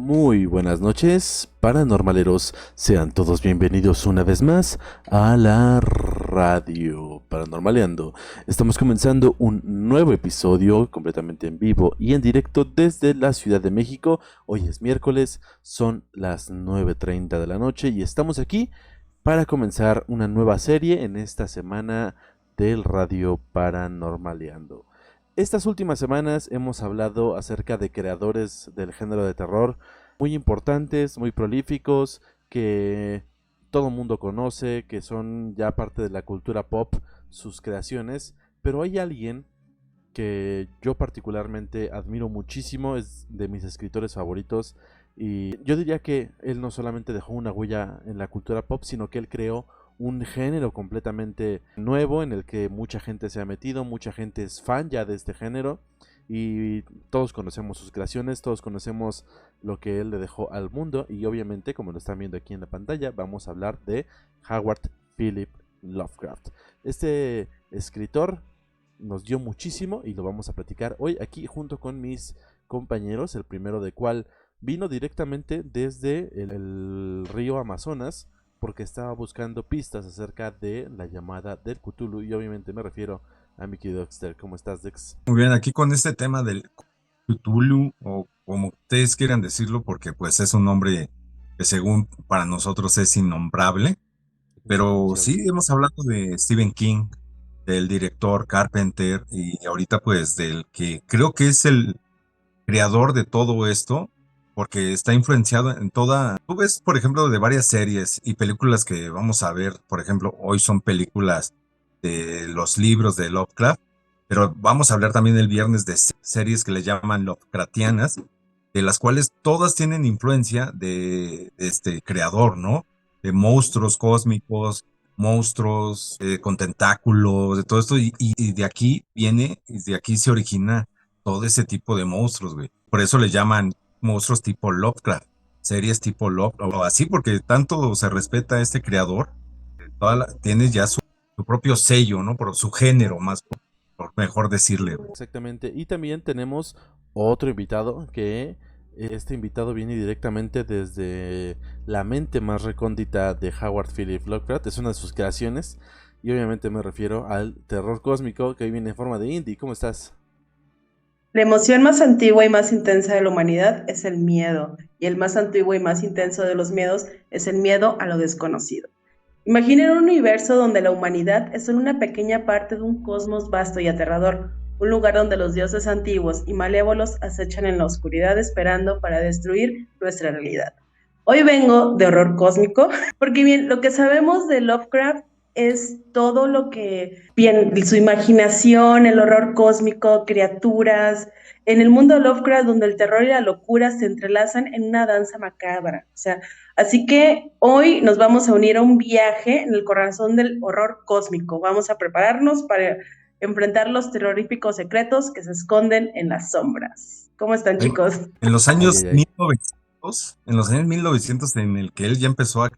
Muy buenas noches, paranormaleros. Sean todos bienvenidos una vez más a la radio Paranormaleando. Estamos comenzando un nuevo episodio completamente en vivo y en directo desde la Ciudad de México. Hoy es miércoles, son las 9:30 de la noche y estamos aquí para comenzar una nueva serie en esta semana del Radio Paranormaleando. Estas últimas semanas hemos hablado acerca de creadores del género de terror muy importantes, muy prolíficos, que todo mundo conoce, que son ya parte de la cultura pop, sus creaciones, pero hay alguien que yo particularmente admiro muchísimo, es de mis escritores favoritos, y yo diría que él no solamente dejó una huella en la cultura pop, sino que él creó un género completamente nuevo en el que mucha gente se ha metido, mucha gente es fan ya de este género y todos conocemos sus creaciones, todos conocemos lo que él le dejó al mundo y obviamente, como lo están viendo aquí en la pantalla, vamos a hablar de Howard Philip Lovecraft. Este escritor nos dio muchísimo y lo vamos a platicar hoy aquí junto con mis compañeros, el primero de cual vino directamente desde el río Amazonas porque estaba buscando pistas acerca de la llamada del Cthulhu y obviamente me refiero a Mickey Dexter. ¿Cómo estás, Dex? Muy bien, aquí con este tema del Cthulhu, o como ustedes quieran decirlo, porque pues es un nombre que según para nosotros es innombrable, Es pero impronunciable. sí hemos hablado de Stephen King, del director Carpenter y ahorita pues del que creo que es el creador de todo esto, porque está influenciado en toda, tú ves por ejemplo de varias series y películas que vamos a ver, por ejemplo, hoy son películas de los libros de Lovecraft, pero vamos a hablar también el viernes de series que le llaman Lovecraftianas, de las cuales todas tienen influencia de este creador, ¿no? De monstruos cósmicos, monstruos con tentáculos, de todo esto, y de aquí viene, y de aquí se origina todo ese tipo de monstruos, güey. Por eso le llaman monstruos tipo Lovecraft, series tipo Lovecraft, o así, porque tanto se respeta a este creador, tiene ya su propio sello, ¿no? Por su género, más por mejor decirle, güey. Exactamente. Y también tenemos otro invitado que este invitado viene directamente desde la mente más recóndita de Howard Philip Lovecraft. Es una de sus creaciones. Y obviamente me refiero al terror cósmico que hoy viene en forma de indie. ¿Cómo estás? La emoción más antigua y más intensa de la humanidad es el miedo, y el más antiguo y más intenso de los miedos es el miedo a lo desconocido. Imaginen un universo donde la humanidad es solo una pequeña parte de un cosmos vasto y aterrador, un lugar donde los dioses antiguos y malévolos acechan en la oscuridad esperando para destruir nuestra realidad. Hoy vengo de horror cósmico, porque bien, lo que sabemos de Lovecraft es todo lo que, bien, su imaginación, el horror cósmico, criaturas, en el mundo de Lovecraft donde el terror y la locura se entrelazan en una danza macabra. O sea, así que hoy nos vamos a unir a un viaje en el corazón del horror cósmico. Vamos a prepararnos para enfrentar los terroríficos secretos que se esconden en las sombras. ¿Cómo están, En, chicos? en los Ay, años ay, ay. 1900, en los años 1900 en el que él ya empezó a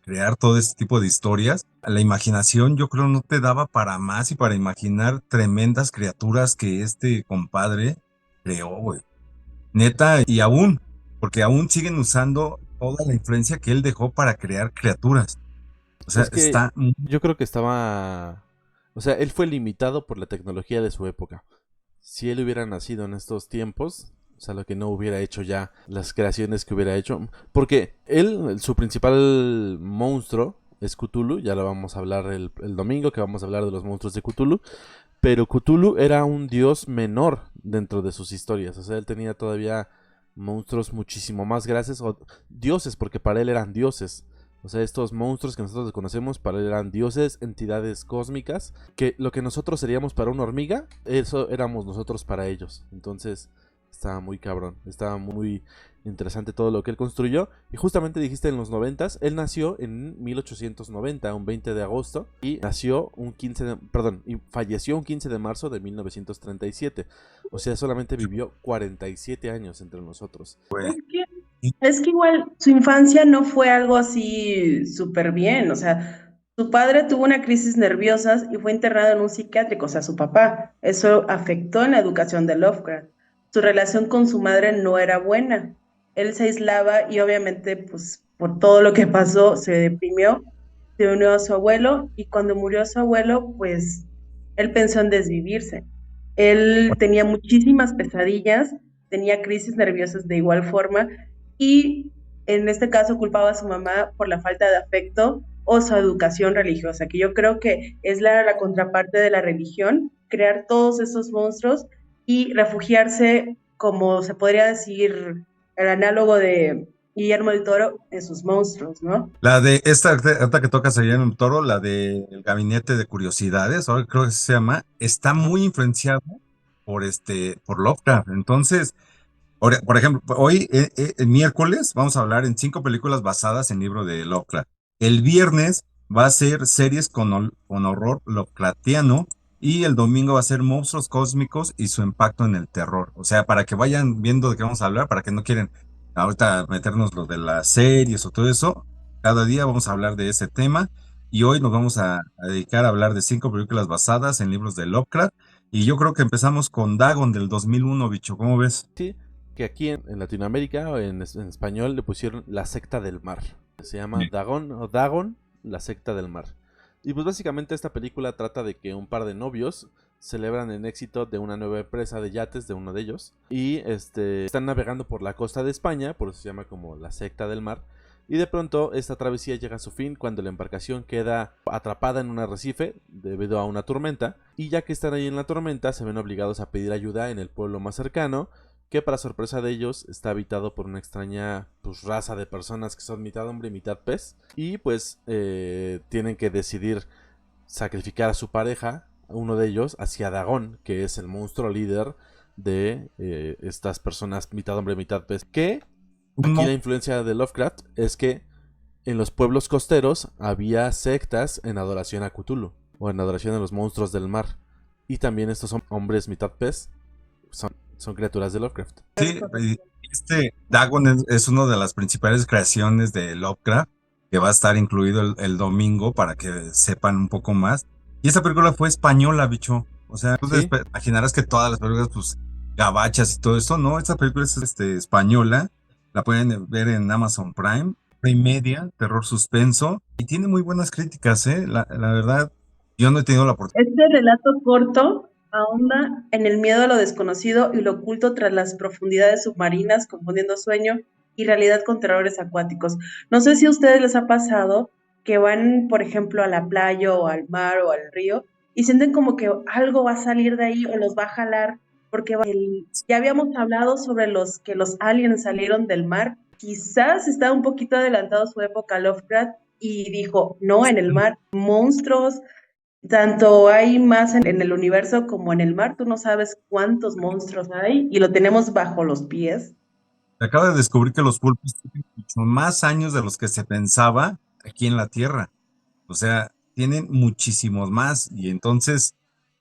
crear todo este tipo de historias, la imaginación yo creo no te daba para más y para imaginar tremendas criaturas que este compadre creó, güey. Neta, y aún, porque aún siguen usando toda la influencia que él dejó para crear criaturas. O sea, Es que está yo creo que estaba... O sea, él fue limitado por la tecnología de su época. Si él hubiera nacido en estos tiempos, o sea, lo que no hubiera hecho ya, las creaciones que hubiera hecho, porque él, su principal monstruo es Cthulhu, ya lo vamos a hablar el domingo, que vamos a hablar de los monstruos de Cthulhu, pero Cthulhu era un dios menor dentro de sus historias, o sea, él tenía todavía monstruos muchísimo más grandes, o dioses, porque para él eran dioses. O sea, estos monstruos que nosotros conocemos para él eran dioses, entidades cósmicas, que lo que nosotros seríamos para una hormiga, eso éramos nosotros para ellos. Entonces, estaba muy cabrón, estaba muy interesante todo lo que él construyó. Y justamente dijiste en los noventas, él nació en 1890, un 20 de agosto, y nació un 15 de, perdón, y falleció un 15 de marzo de 1937. O sea, solamente vivió 47 años entre nosotros. güey. Es que, es que igual su infancia no fue algo así súper bien, o sea, su padre tuvo una crisis nerviosa y fue internado en un psiquiátrico, o sea, su papá. Eso afectó en la educación de Lovecraft. Su relación con su madre no era buena. Él se aislaba y obviamente, pues, por todo lo que pasó, se deprimió, se unió a su abuelo y cuando murió su abuelo, pues, él pensó en desvivirse. Él tenía muchísimas pesadillas, tenía crisis nerviosas de igual forma y en este caso culpaba a su mamá por la falta de afecto o su educación religiosa, que yo creo que es la contraparte de la religión, crear todos esos monstruos y refugiarse, como se podría decir, el análogo de Guillermo del Toro en sus monstruos, ¿no? La de esta que tocas allá en el Toro, la de El Gabinete de Curiosidades, ahora creo que se llama, está muy influenciado por Lovecraft. Entonces, por ejemplo, hoy, el miércoles, vamos a hablar en 5 películas basadas en libro de Lovecraft. El viernes va a ser series con horror Lovecraftiano y el domingo va a ser monstruos cósmicos y su impacto en el terror. O sea, para que vayan viendo de qué vamos a hablar, para que no quieren ahorita meternos lo de las series o todo eso. Cada día vamos a hablar de ese tema y hoy nos vamos a dedicar a hablar de 5 películas basadas en libros de Lovecraft. Y yo creo que empezamos con Dagon del 2001, bicho. ¿Cómo ves? Sí, que aquí en Latinoamérica o en español le pusieron La Secta del Mar. Se llama Sí. Dagon o Dagon, La Secta del Mar. Y pues básicamente esta película trata de que un par de novios celebran el éxito de una nueva empresa de yates de uno de ellos y están navegando por la costa de España, por eso se llama como La Secta del Mar. Y de pronto esta travesía llega a su fin cuando la embarcación queda atrapada en un arrecife debido a una tormenta. Y ya que están ahí en la tormenta se ven obligados a pedir ayuda en el pueblo más cercano, que para sorpresa de ellos está habitado por una extraña raza de personas que son mitad hombre y mitad pez. Y pues tienen que decidir sacrificar a su pareja, uno de ellos, hacia Dagon, que es el monstruo líder de estas personas mitad hombre y mitad pez. Que aquí la influencia de Lovecraft es que en los pueblos costeros había sectas en adoración a Cthulhu o en adoración a los monstruos del mar. Y también estos son hombres mitad pez, son criaturas de Lovecraft. Sí, y Dagon es una de las principales creaciones de Lovecraft, que va a estar incluido el domingo para que sepan un poco más. Y esta película fue española, bicho. O sea, tú ¿Sí? te imaginarás que todas las películas, pues, gabachas y todo esto, no, esta película es española, la pueden ver en Amazon Prime, Media, terror suspenso, y tiene muy buenas críticas, ¿eh? La verdad, yo no he tenido la oportunidad. Este relato corto ahonda en el miedo a lo desconocido y lo oculto tras las profundidades submarinas, confundiendo sueño y realidad con terrores acuáticos. No sé si a ustedes les ha pasado que van, por ejemplo, a la playa o al mar o al río y sienten como que algo va a salir de ahí o los va a jalar, porque ya habíamos hablado sobre los que los aliens salieron del mar. Quizás está un poquito adelantado su época Lovecraft y dijo, no, en el mar, monstruos, tanto hay más en el universo como en el mar, tú no sabes cuántos monstruos hay y lo tenemos bajo los pies. Se acaba de descubrir que los pulpos tienen mucho más años de los que se pensaba aquí en la Tierra. O sea, tienen muchísimos más. Y entonces,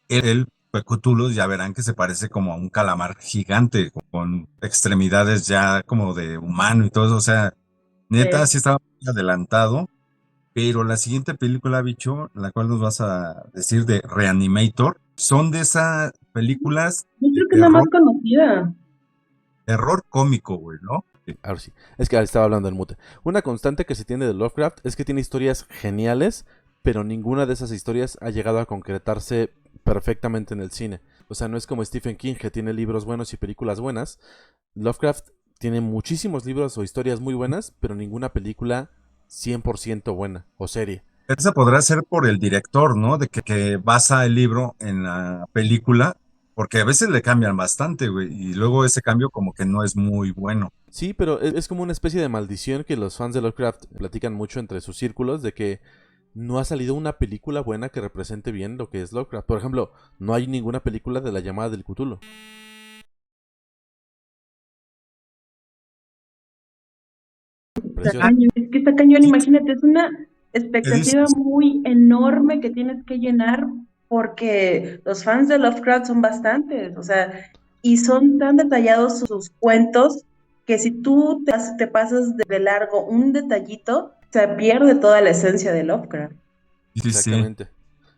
pues, Cthulhu, ya verán que se parece como a un calamar gigante, con extremidades ya como de humano y todo eso. O sea, neta, sí estaba muy adelantado. Pero la siguiente película, bicho, la cual nos vas a decir de Reanimator, son de esas películas Yo de creo que es la más terror, conocida. terror cómico, güey, ¿no? Ahora sí, es que estaba hablando del mute. Una constante que se tiene de Lovecraft es que tiene historias geniales, pero ninguna de esas historias ha llegado a concretarse perfectamente en el cine. O sea, no es como Stephen King, que tiene libros buenos y películas buenas. Lovecraft tiene muchísimos libros o historias muy buenas, pero ninguna película 100% buena o serie. Esa podrá ser por el director, ¿no? De que basa el libro en la película, porque a veces le cambian bastante, güey, y luego ese cambio como que no es muy bueno. Sí, pero es como una especie de maldición que los fans de Lovecraft platican mucho entre sus círculos de que no ha salido una película buena que represente bien lo que es Lovecraft. Por ejemplo, no hay ninguna película de La Llamada del Cthulhu. Está Preciosa. cañón. Es que está cañón, Sí, imagínate, es una ¿qué expectativa dices? muy enorme que tienes que llenar porque los fans de Lovecraft son bastantes, o sea, y son tan detallados sus cuentos que si tú te pasas de largo un detallito, se pierde toda la esencia de Lovecraft. Sí, sí. Exactamente.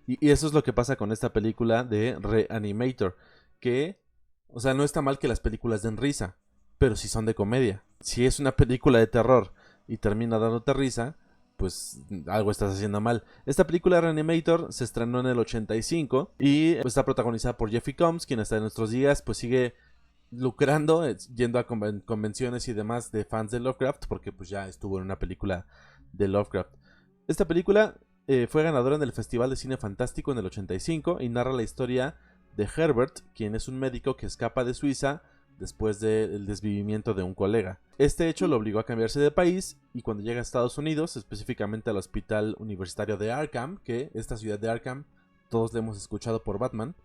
Y eso es lo que pasa con esta película de Reanimator. Que, o sea, no está mal que las películas den risa, pero sí son de comedia. Si es una película de terror y termina dándote risa, pues algo estás haciendo mal. Esta película Reanimator se estrenó en el 85 y está protagonizada por Jeffrey Combs, quien hasta en nuestros días pues sigue lucrando, yendo a convenciones y demás de fans de Lovecraft, porque pues ya estuvo en una película de Lovecraft. Esta película fue ganadora en el Festival de Cine Fantástico en el 85 y narra la historia de Herbert, quien es un médico que escapa de Suiza después del desvivimiento de un colega. Este hecho lo obligó a cambiarse de país y cuando llega a Estados Unidos, específicamente al Hospital Universitario de Arkham, que esta ciudad de Arkham todos le hemos escuchado por Batman,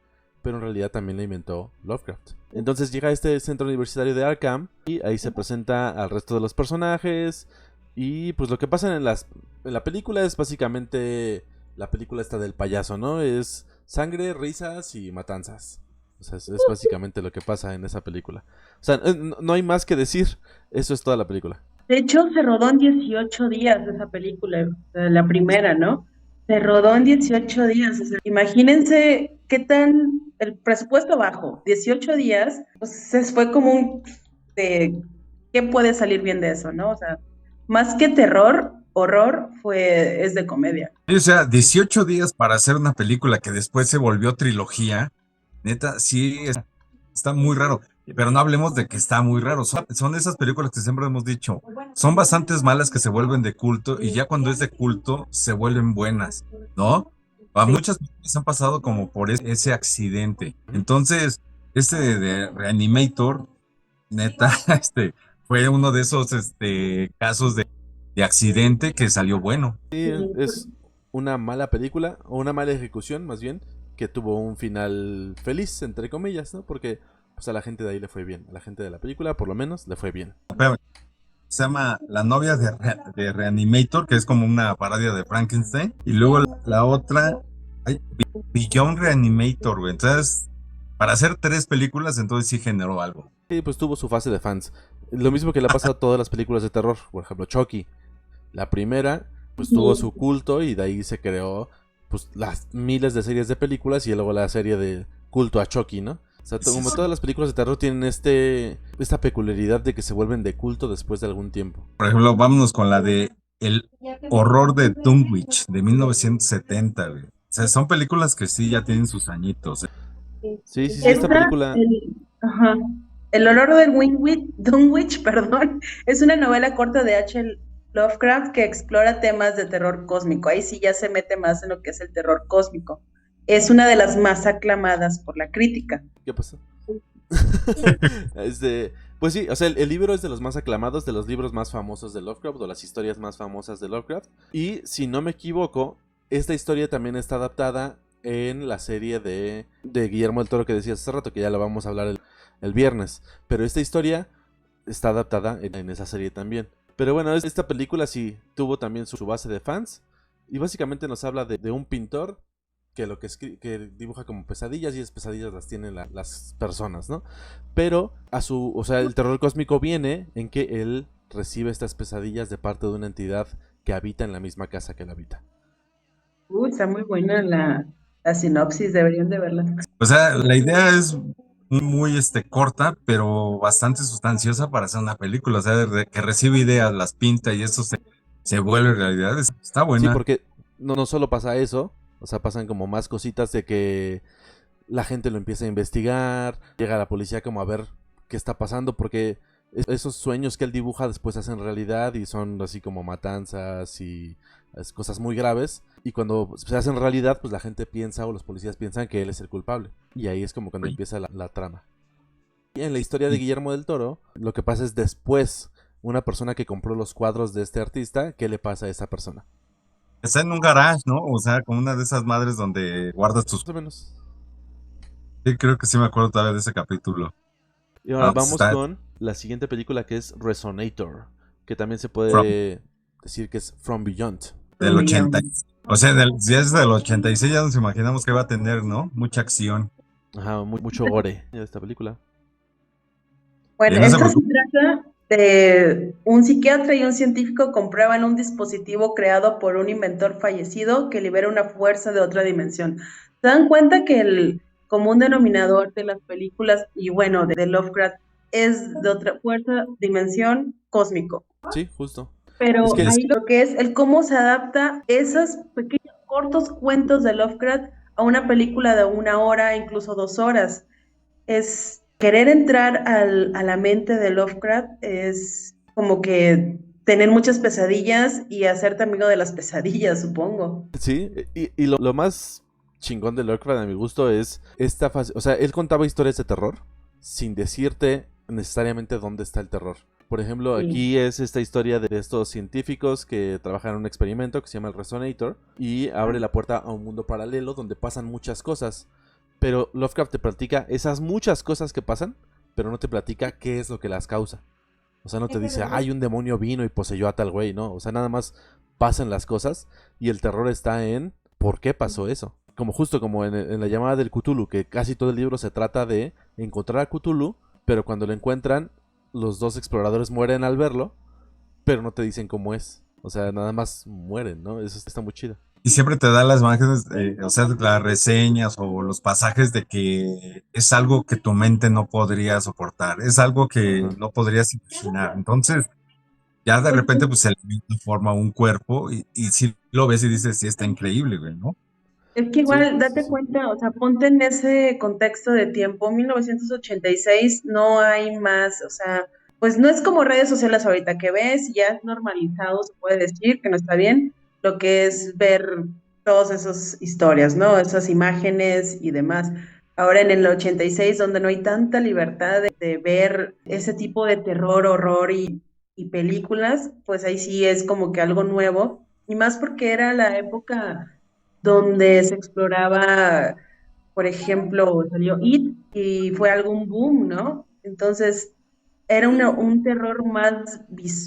pero en realidad también la inventó Lovecraft. Entonces llega a este centro universitario de Arkham y ahí se presenta al resto de los personajes y pues lo que pasa en la película es básicamente la película esta del payaso, ¿no? Es sangre, risas y matanzas. O sea, es básicamente lo que pasa en esa película. O sea, no hay más que decir. Eso es toda la película. De hecho, se rodó en 18 días esa película, la primera, ¿no? Se rodó en 18 días. O sea, imagínense qué tan el presupuesto bajo, 18 días, pues se fue como un de qué puede salir bien de eso, ¿no? O sea, más que terror, horror es de comedia. O sea, 18 días para hacer una película que después se volvió trilogía, neta, sí, está muy raro. Pero no hablemos de que está muy raro. Son esas películas que siempre hemos dicho, son bastantes malas que se vuelven de culto y ya cuando es de culto se vuelven buenas, ¿no? A Sí. muchas películas han pasado como por ese accidente. Entonces, este de Reanimator, neta, fue uno de esos casos de accidente que salió bueno. Sí, es una mala película, o una mala ejecución más bien, que tuvo un final feliz, entre comillas, ¿no? Porque pues a la gente de ahí le fue bien. A la gente de la película, por lo menos, le fue bien. Espérame, se llama La novia de Reanimator, que es como una parodia de Frankenstein. Y luego la otra, ay, Beyond Reanimator, güey. Entonces, para hacer 3 películas, entonces sí generó algo. Sí, pues tuvo su fase de fans. Lo mismo que le ha pasado a todas las películas de terror. Por ejemplo, Chucky. La primera, pues tuvo su culto y de ahí se creó pues las miles de series de películas y luego la serie de culto a Chucky, ¿no? O sea, como todas las películas de terror tienen esta peculiaridad de que se vuelven de culto después de algún tiempo. Por ejemplo, vámonos con la de El horror de Dunwich, de 1970, güey. O sea, son películas que sí ya tienen sus añitos. Sí, esta Esta, película... ajá. El olor del Dunwich, perdón, es una novela corta de H. Lovecraft que explora temas de terror cósmico. Ahí sí ya se mete más en lo que es el terror cósmico. Es una de las más aclamadas por la crítica. ¿Qué pasó? Pues sí, o sea, el libro es de los más aclamados, de los libros más famosos de Lovecraft, o las historias más famosas de Lovecraft. Y si no me equivoco, esta historia también está adaptada en la serie de Guillermo del Toro que decías hace rato, que ya la vamos a hablar el viernes. Pero esta historia está adaptada en esa serie también. Pero bueno, esta película sí tuvo también su base de fans. Y básicamente nos habla de un pintor que lo que dibuja como pesadillas y esas pesadillas las tienen las personas, ¿no? Pero o sea, el terror cósmico viene en que él recibe estas pesadillas de parte de una entidad que habita en la misma casa que él habita. Está muy buena la sinopsis, deberían de verla. O sea, la idea es muy corta, pero bastante sustanciosa para hacer una película. O sea, que recibe ideas, las pinta y eso se vuelve realidad. Está Sí, buena. porque no solo pasa eso, o sea, pasan como más cositas de que la gente lo empieza a investigar, llega la policía como a ver qué está pasando, porque esos sueños que él dibuja después se hacen realidad y son así como matanzas y cosas muy graves. Y cuando se hacen realidad, pues la gente piensa o los policías piensan que él es el culpable. Y ahí es como cuando empieza la trama. Y en la historia de Guillermo del Toro, lo que pasa es después, una persona que compró los cuadros de este artista, ¿qué le pasa a esa persona? Está en un garage, ¿no? O sea, como una de esas madres donde guardas tus... Más o menos. Sí, creo que sí me acuerdo todavía de ese capítulo. Y ahora Pues vamos está con la siguiente película que es Resonator, que también se From, puede decir que es From Beyond. del 80. O sea, si es del 86 ya nos imaginamos que va a tener, ¿no? Mucha acción. Ajá, mucho gore de esta película. Bueno, No se esta se preocupe. trata de un psiquiatra y un científico comprueban un dispositivo creado por un inventor fallecido que libera una fuerza de otra dimensión. ¿Se dan cuenta que el común denominador de las películas y bueno, de Lovecraft es de otra fuerza, dimensión, cósmico. Sí, justo. Es Pero que ahí lo que es el cómo se adapta esos pequeños cortos cuentos de Lovecraft a una película de 1 hora, incluso 2 horas. Es querer entrar a la mente de Lovecraft es como que tener muchas pesadillas y hacerte amigo de las pesadillas, supongo. sí, y lo más chingón de Lovecraft a mi gusto es esta fase. O sea, él contaba historias de terror sin decirte necesariamente dónde está el terror. Por ejemplo, Sí. aquí es esta historia de estos científicos que trabajan en un experimento que se llama el Resonator y abre la puerta a un mundo paralelo donde pasan muchas cosas. Pero Lovecraft te platica esas muchas cosas que pasan, pero no te platica qué es lo que las causa. O sea, no te dice, ay, un demonio vino y poseyó a tal güey, ¿no? O sea, nada más pasan las cosas y el terror está en por qué pasó eso. Como justo como en la llamada del Cthulhu, que casi todo el libro se trata de encontrar a Cthulhu, pero cuando lo encuentran, los dos exploradores mueren al verlo, pero no te dicen cómo es. O sea, nada más mueren, ¿no? Eso está muy chido. Y siempre te da las imágenes, o sea, las reseñas o los pasajes de que es algo que tu mente no podría soportar, es algo que Ajá. no podrías imaginar. Entonces, ya de repente, pues el elemento forma un cuerpo y si lo ves y dices, sí, está increíble, güey, ¿no? Es que Sí, igual, sí, date sí. cuenta, o sea, ponte en ese contexto de tiempo, 1986, no hay más, o sea, pues no es como redes sociales ahorita que ves, ya es normalizado, se puede decir que no está bien, lo que es ver todas esas historias, ¿no? Esas imágenes y demás. Ahora en el 86, donde no hay tanta libertad de ver ese tipo de terror, horror y películas, pues ahí sí es como que algo nuevo, y más porque era la época donde se exploraba, por ejemplo, salió It y fue algún boom, ¿no? Entonces, era un terror más,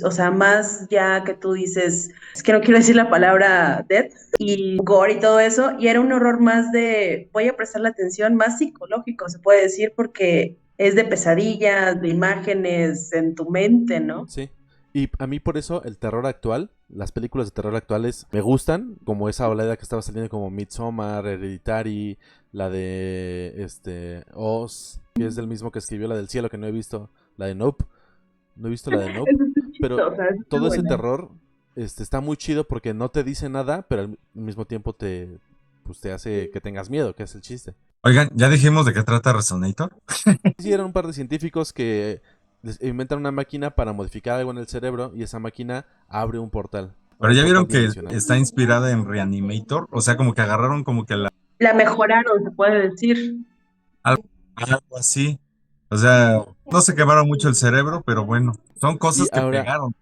o sea, más ya que tú dices, es que no quiero decir la palabra death y gore y todo eso, y era un horror más de, voy a prestar la atención, más psicológico, se puede decir, porque es de pesadillas, de imágenes en tu mente, ¿no? Sí. Y a mí por eso el terror actual, las películas de terror actuales me gustan, como esa oleada que estaba saliendo como Midsommar, Hereditary, la de Oz, que es del mismo que escribió la del cielo que no he visto, la de Nope. No he visto la de Nope, Eso es pero chistoso, eso está todo ese buena. terror está muy chido porque no te dice nada, pero al mismo tiempo te hace que tengas miedo, que es el chiste. Oigan, ¿ya dijimos de qué trata Resonator? Sí, eran un par de científicos que inventan una máquina para modificar algo en el cerebro y esa máquina abre un portal, a Pero un ya vieron portal que dimensional. está inspirada en Reanimator, o sea, como que agarraron como que La mejoraron, se puede decir. algo así. O sea, no se quemaron mucho el cerebro, pero bueno, son Y cosas que ahora, pegaron,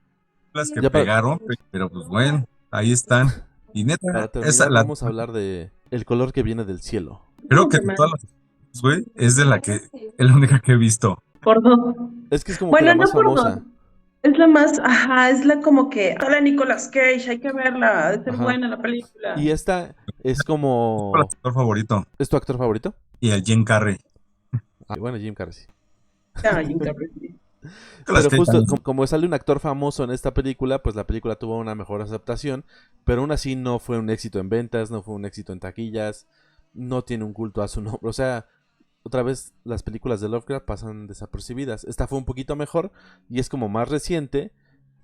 las que ya para, pegaron, pero pues bueno, ahí están. Y para neta, esa terminar, la vamos a hablar de el color que viene del cielo. creo que de todas las güey, es de la que es la única que he visto. Por dos. Es que es como que Bueno, la no más por dos. famosa. Es la más, ajá, es la como que, hola Nicolas Cage, hay que verla, ha de ser Ajá. buena la película. Y esta es Es mi como... actor favorito. ¿Es tu actor favorito? Y el Jim Carrey. Ah, bueno, Jim Carrey. Sí. Ay, Jim Carrey, sí. Nicolas Pero Cage justo también. como sale un actor famoso en esta película, pues la película tuvo una mejor aceptación, pero aún así no fue un éxito en ventas, no fue un éxito en taquillas, no tiene un culto a su nombre. O sea, otra vez las películas de Lovecraft pasan desapercibidas. Esta fue un poquito mejor y es como más reciente,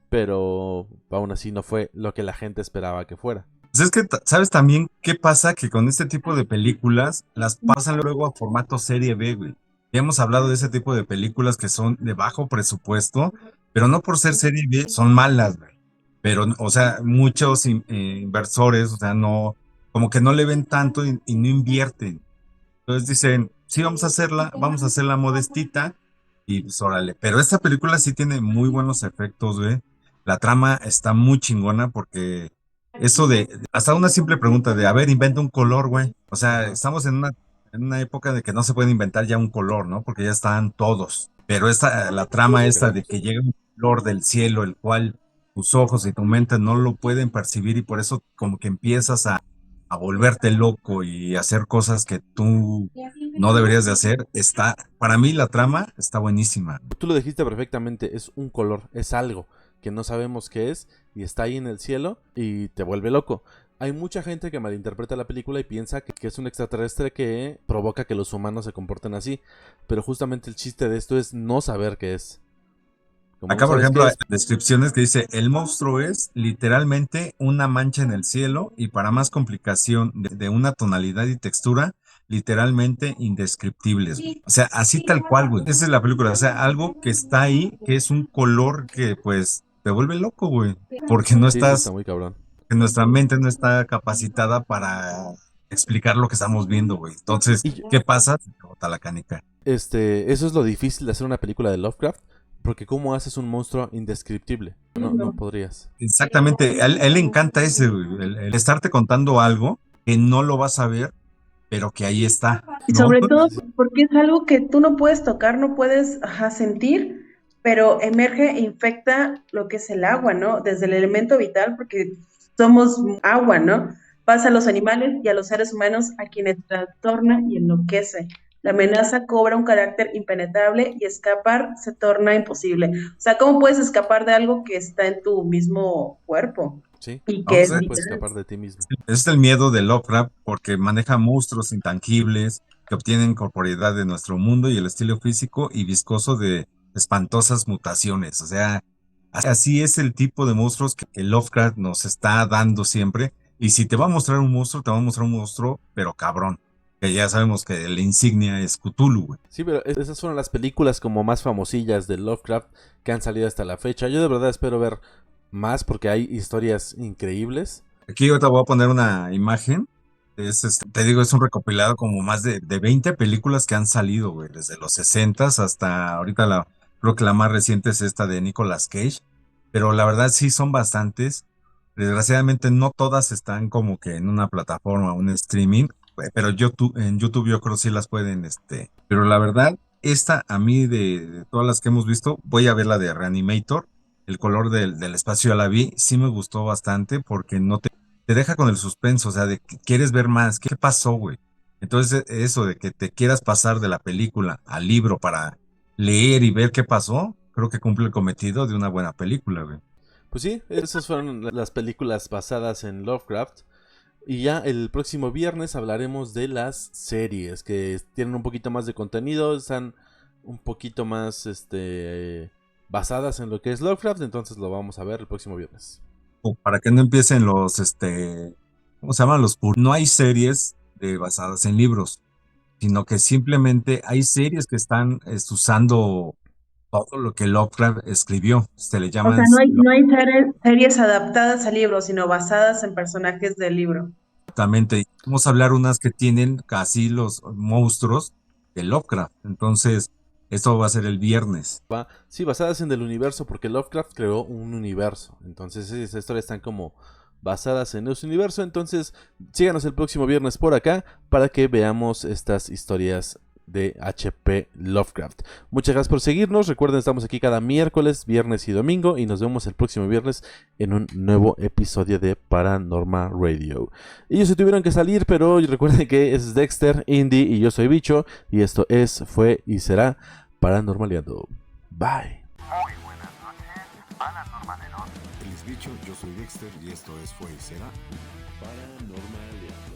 pero aún así no fue lo que la gente esperaba que fuera. Pues es que, ¿sabes también qué pasa? Que con este tipo de películas las pasan luego a formato serie B, güey. Ya hemos hablado de ese tipo de películas que son de bajo presupuesto, pero no por ser serie B son malas, güey. Pero, o sea, muchos inversores, o sea, no, como que no le ven tanto y no invierten. Entonces dicen, sí, vamos a hacerla modestita y pues órale. Pero esta película sí tiene muy buenos efectos, güey. La trama está muy chingona porque eso hasta una simple pregunta de, a ver, inventa un color, güey. O sea, Ajá. estamos en una época de que no se puede inventar ya un color, ¿no? Porque ya están todos. Pero la trama Sí, esta de queremos. que llega un color del cielo, el cual tus ojos y tu mente no lo pueden percibir y por eso como que empiezas a volverte loco y hacer cosas que tú no deberías de hacer, para mí la trama está buenísima. Tú lo dijiste perfectamente, es un color, es algo que no sabemos qué es y está ahí en el cielo y te vuelve loco. Hay mucha gente que malinterpreta la película y piensa que es un extraterrestre que provoca que los humanos se comporten así. Pero justamente el chiste de esto es no saber qué es. Como no Acá, por sabes ejemplo, qué hay es, descripciones que dice, el monstruo es literalmente una mancha en el cielo y para más complicación de una tonalidad y textura literalmente indescriptibles, güey. O sea, así tal cual, güey. Esa es la película. O sea, algo que está ahí, que es un color que pues te vuelve loco, güey. Porque no sí, sí, está estás, muy cabrón. que nuestra mente no está capacitada para explicar lo que estamos viendo, güey. Entonces, Y ¿qué pasa? Se te bota la canica. eso es lo difícil de hacer una película de Lovecraft. Porque ¿cómo haces un monstruo indescriptible? No podrías. Exactamente, a él le encanta ese, güey, el estarte contando algo que no lo vas a ver, pero que ahí está, Y ¿no? sobre todo Sí, porque es algo que tú no puedes tocar, no puedes sentir, pero emerge e infecta lo que es el agua, ¿no? Desde el elemento vital, porque somos agua, ¿no? Pasa a los animales y a los seres humanos a quienes trastorna y enloquece. La amenaza cobra un carácter impenetrable y escapar se torna imposible. O sea, ¿cómo puedes escapar de algo que está en tu mismo cuerpo sí. y que Vamos es a No ver, puedes vital? escapar de ti mismo. es el miedo de Lovecraft porque maneja monstruos intangibles que obtienen corporeidad de nuestro mundo y el estilo físico y viscoso de espantosas mutaciones. O sea, así es el tipo de monstruos que Lovecraft nos está dando siempre. Y si te va a mostrar un monstruo, te va a mostrar un monstruo, pero cabrón. Que ya sabemos que la insignia es Cthulhu, güey. Sí, pero esas fueron las películas como más famosillas de Lovecraft que han salido hasta la fecha. Yo de verdad espero ver más porque hay historias increíbles. Aquí ahorita voy a poner una imagen. Te digo, es un recopilado como más de 20 películas que han salido, güey, desde los 60 hasta ahorita creo que la más reciente es esta de Nicolas Cage, pero la verdad sí son bastantes. Desgraciadamente no todas están como que en una plataforma, un streaming, pero en YouTube yo creo sí las pueden, pero la verdad, esta a mí de todas las que hemos visto, voy a ver la de Reanimator. El color del espacio ya la vi, sí me gustó bastante porque no te deja con el suspenso, o sea, de que quieres ver más, ¿qué pasó, güey? Entonces, eso de que te quieras pasar de la película al libro para leer y ver qué pasó, creo que cumple el cometido de una buena película, güey. Pues sí, esas fueron las películas basadas en Lovecraft. Y ya el próximo viernes hablaremos de las series que tienen un poquito más de contenido, están un poquito más basadas en lo que es Lovecraft, entonces lo vamos a ver el próximo viernes. O para que no empiecen ¿cómo se llaman? No hay series basadas en libros, sino que simplemente hay series que están usando todo lo que Lovecraft escribió. Se le O sea, llaman no hay series adaptadas al libro, sino basadas en personajes del libro. exactamente. Vamos a hablar unas que tienen casi los monstruos de Lovecraft. Entonces, esto va a ser el viernes. Sí, basadas en el universo, porque Lovecraft creó un universo, entonces esas historias están como basadas en ese universo, entonces síganos el próximo viernes por acá para que veamos estas historias de H.P. Lovecraft. Muchas gracias por seguirnos. Recuerden, estamos aquí cada miércoles, viernes y domingo. Y nos vemos el próximo viernes en un nuevo episodio de Paranormal Radio. Ellos se tuvieron que salir, pero recuerden que es Dexter, Indy y yo soy Bicho. Y esto fue y será Paranormaleando. Bye. Muy buenas noches, Paranormaleros. Feliz bicho, yo soy Dexter y esto Fue y Será Paranormaleando.